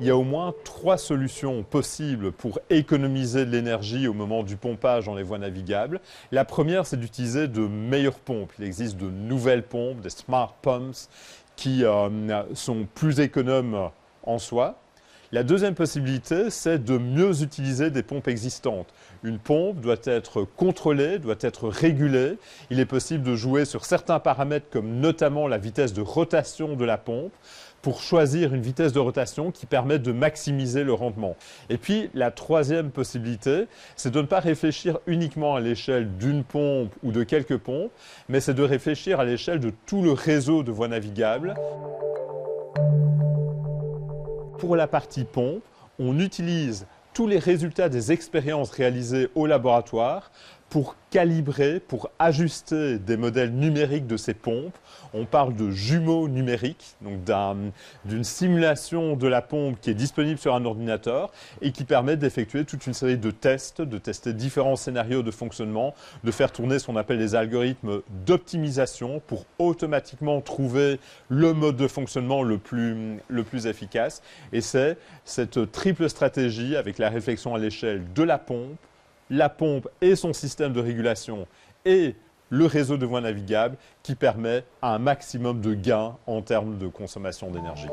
il y a au moins 3 solutions possibles pour économiser de l'énergie au moment du pompage dans les voies navigables. La première, c'est d'utiliser de meilleures pompes. Il existe de nouvelles pompes, des smart pumps, qui sont plus économes en soi. La deuxième possibilité, c'est de mieux utiliser des pompes existantes. Une pompe doit être contrôlée, doit être régulée. Il est possible de jouer sur certains paramètres comme notamment la vitesse de rotation de la pompe pour choisir une vitesse de rotation qui permet de maximiser le rendement. Et puis la troisième possibilité, c'est de ne pas réfléchir uniquement à l'échelle d'une pompe ou de quelques pompes, mais c'est de réfléchir à l'échelle de tout le réseau de voies navigables. Pour la partie pompe, on utilise tous les résultats des expériences réalisées au laboratoire pour calibrer, pour ajuster des modèles numériques de ces pompes. On parle de jumeaux numériques, donc d'une simulation de la pompe qui est disponible sur un ordinateur et qui permet d'effectuer toute une série de tests, de tester différents scénarios de fonctionnement, de faire tourner ce qu'on appelle les algorithmes d'optimisation pour automatiquement trouver le mode de fonctionnement le plus efficace. Et c'est cette triple stratégie avec la réflexion à l'échelle de la pompe et son système de régulation et le réseau de voies navigables qui permet un maximum de gains en termes de consommation d'énergie.